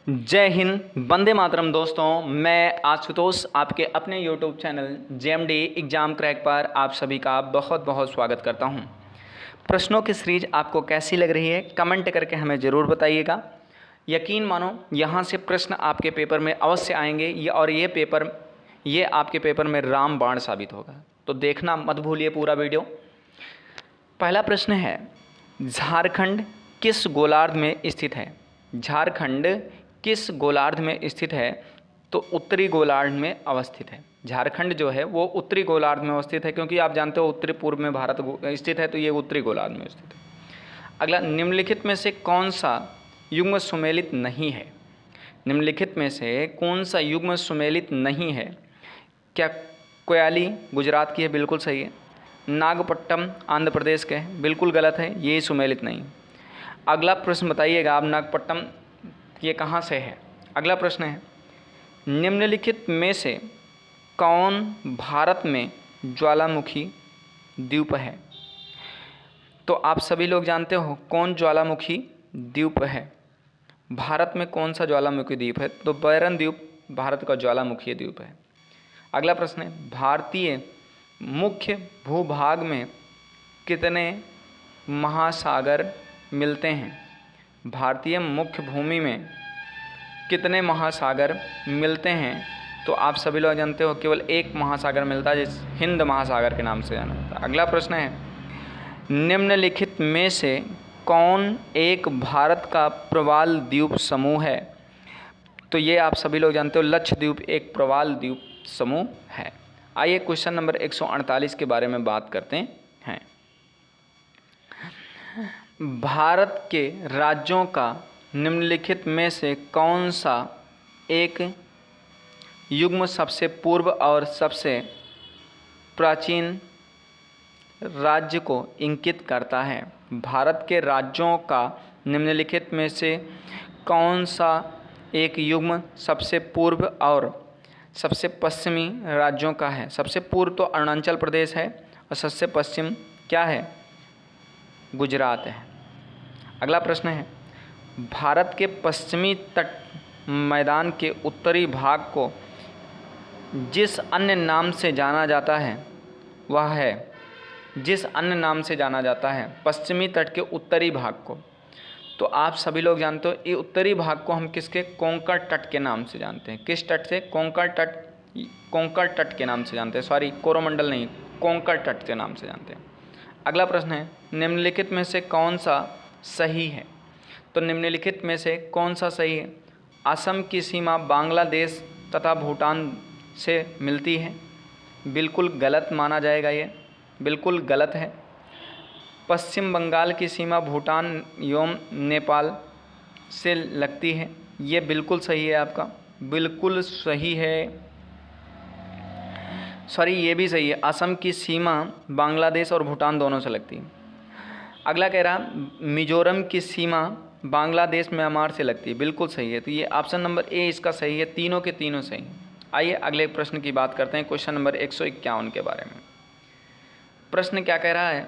जय हिंद, वंदे मातरम। दोस्तों, मैं आशुतोष आपके अपने YouTube channel JMD exam crack पर आप सभी का बहुत बहुत स्वागत करता हूं। प्रश्नों की सीरीज आपको कैसी लग रही है कमेंट करके हमें ज़रूर बताइएगा। यकीन मानो यहाँ से प्रश्न आपके पेपर में अवश्य आएंगे ये आपके पेपर में रामबाण साबित होगा, तो देखना मत भूलिए पूरा वीडियो। पहला प्रश्न है, झारखंड किस गोलार्ध में स्थित है? झारखंड किस गोलार्ध में स्थित है? तो उत्तरी गोलार्ध में अवस्थित है। झारखंड जो है वो उत्तरी गोलार्ध में अवस्थित है, क्योंकि आप जानते हो उत्तरी पूर्व में भारत स्थित है, तो ये उत्तरी गोलार्ध में स्थित है। अगला, निम्नलिखित में से कौन सा युग्म सुमेलित नहीं है? निम्नलिखित में से कौन सा युग्म सुमेलित नहीं है? क्या कोयाली गुजरात की है? बिल्कुल सही है। नागपट्टनम आंध्र प्रदेश के है? बिल्कुल गलत है, ये सुमेलित नहीं। अगला प्रश्न बताइएगा आप, नागपट्टनम ये कहाँ से है? अगला प्रश्न है, निम्नलिखित में से कौन भारत में ज्वालामुखी द्वीप है? तो आप सभी लोग जानते हो कौन ज्वालामुखी द्वीप है। भारत में कौन सा ज्वालामुखी द्वीप है? तो बैरन द्वीप भारत का ज्वालामुखी द्वीप है। अगला प्रश्न है, भारतीय मुख्य भूभाग में कितने महासागर मिलते हैं? भारतीय मुख्य भूमि में कितने महासागर मिलते हैं? तो आप सभी लोग जानते हो केवल एक महासागर मिलता है, जिस हिंद महासागर के नाम से जाना जाता है। अगला प्रश्न है, निम्नलिखित में से कौन एक भारत का प्रवाल द्वीप समूह है? तो ये आप सभी लोग जानते हो लक्षद्वीप एक प्रवाल द्वीप समूह है। आइए क्वेश्चन नंबर 148 के बारे में बात करते हैं। भारत के राज्यों का निम्नलिखित में से कौन सा एक युग्म सबसे पूर्व और सबसे प्राचीन राज्य को इंगित करता है? भारत के राज्यों का निम्नलिखित में से कौन सा एक युग्म सबसे पूर्व और सबसे पश्चिमी राज्यों का है? सबसे पूर्व तो अरुणाचल प्रदेश है और सबसे पश्चिम क्या है? गुजरात है। अगला प्रश्न है, भारत के पश्चिमी तट मैदान के उत्तरी भाग को जिस अन्य नाम से जाना जाता है वह है? जिस अन्य नाम से जाना जाता है पश्चिमी तट के उत्तरी भाग को, तो आप सभी लोग जानते हो ये उत्तरी भाग को हम किसके? कोंकण तट के नाम से जानते हैं। किस तट से? कोंकण तट के नाम से जानते हैं। सॉरी, कोरोमंडल नहीं, कोंकण तट के नाम से जानते हैं। अगला प्रश्न है, निम्नलिखित में से कौन सा सही है? तो निम्नलिखित में से कौन सा सही है? असम की सीमा बांग्लादेश तथा भूटान से मिलती है? बिल्कुल गलत माना जाएगा, ये बिल्कुल गलत है। पश्चिम बंगाल की सीमा भूटान एवं नेपाल से लगती है? ये बिल्कुल सही है, आपका बिल्कुल सही है। सॉरी, ये भी सही है, असम की सीमा बांग्लादेश और भूटान दोनों से लगती है। अगला कह रहा, मिजोरम की सीमा बांग्लादेश म्यांमार से लगती है? बिल्कुल सही है, तो ये ऑप्शन नंबर ए इसका सही है। तीनों के तीनों सही हैं। आइए अगले प्रश्न की बात करते हैं, क्वेश्चन नंबर 151 के बारे में। प्रश्न क्या कह रहा है,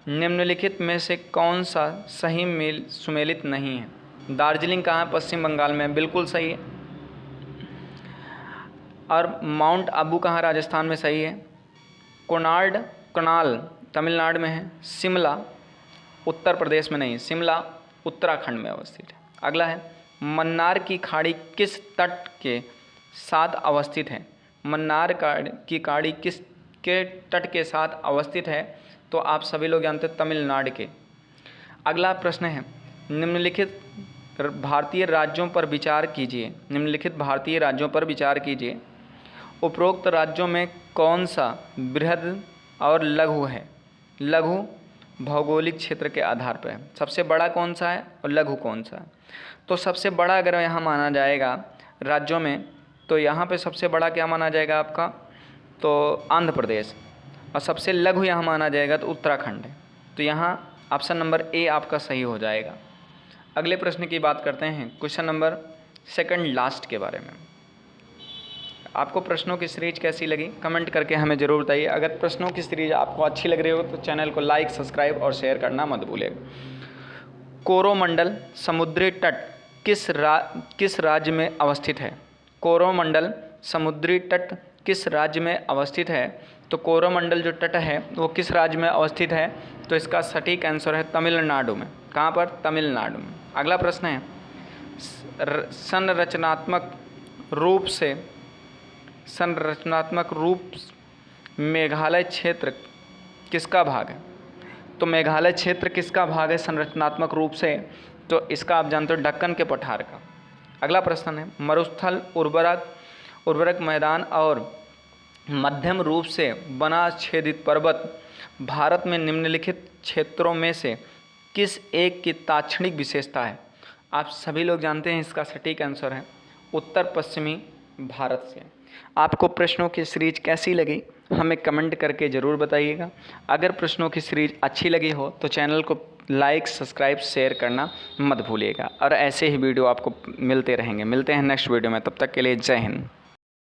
निम्नलिखित में से कौन सा सही मेल सुमेलित नहीं है? दार्जिलिंग कहाँ है? पश्चिम बंगाल में, बिल्कुल सही है। और माउंट आबू कहाँ? राजस्थान में, सही है। कनाल तमिलनाडु में है। शिमला उत्तर प्रदेश में नहीं, शिमला उत्तराखंड में अवस्थित है। अगला है, मन्नार की खाड़ी किस तट के साथ अवस्थित है? मन्नार की खाड़ी किस के तट के साथ अवस्थित है? तो आप सभी लोग जानते हैं तमिलनाडु के। अगला प्रश्न है, निम्नलिखित भारतीय राज्यों पर विचार कीजिए। निम्नलिखित भारतीय राज्यों पर विचार कीजिए। उपरोक्त राज्यों में कौन सा बृहद और लघु है? लघु भौगोलिक क्षेत्र के आधार पर है। सबसे बड़ा कौन सा है और लघु कौन सा है? तो सबसे बड़ा अगर यहाँ माना जाएगा राज्यों में, तो यहाँ पे सबसे बड़ा क्या माना जाएगा आपका? तो आंध्र प्रदेश। और सबसे लघु यहाँ माना जाएगा तो उत्तराखंड है। तो यहाँ ऑप्शन नंबर ए आपका सही हो जाएगा। अगले प्रश्न की बात करते हैं, क्वेश्चन नंबर सेकंड लास्ट के बारे में। आपको प्रश्नों की सीरीज कैसी लगी कमेंट करके हमें ज़रूर बताइए। अगर प्रश्नों की सीरीज आपको अच्छी लग रही हो तो चैनल को लाइक, सब्सक्राइब और शेयर करना मत भूलिएगा। कोरोमंडल समुद्री तट किस राज्य में अवस्थित है? कोरोमंडल समुद्री तट किस राज्य में अवस्थित है? तो कोरोमंडल जो तट है वो किस राज्य में अवस्थित है? तो इसका सटीक आंसर है तमिलनाडु में। कहाँ पर? तमिलनाडु में। अगला प्रश्न है, संरचनात्मक रूप मेघालय क्षेत्र किसका भाग है? तो मेघालय क्षेत्र किसका भाग है संरचनात्मक रूप से? तो इसका आप जानते हो दक्कन के पठार का। अगला प्रश्न है, मरुस्थल उर्वरक मैदान और मध्यम रूप से बना छेदित पर्वत भारत में निम्नलिखित क्षेत्रों में से किस एक की ताक्षणिक विशेषता है? आप सभी लोग जानते हैं इसका सटीक आंसर है उत्तर पश्चिमी भारत से। आपको प्रश्नों की सीरीज कैसी लगी हमें कमेंट करके ज़रूर बताइएगा। अगर प्रश्नों की सीरीज अच्छी लगी हो तो चैनल को लाइक, सब्सक्राइब, शेयर करना मत भूलिएगा और ऐसे ही वीडियो आपको मिलते रहेंगे। मिलते हैं नेक्स्ट वीडियो में, तब तक के लिए जय हिंद।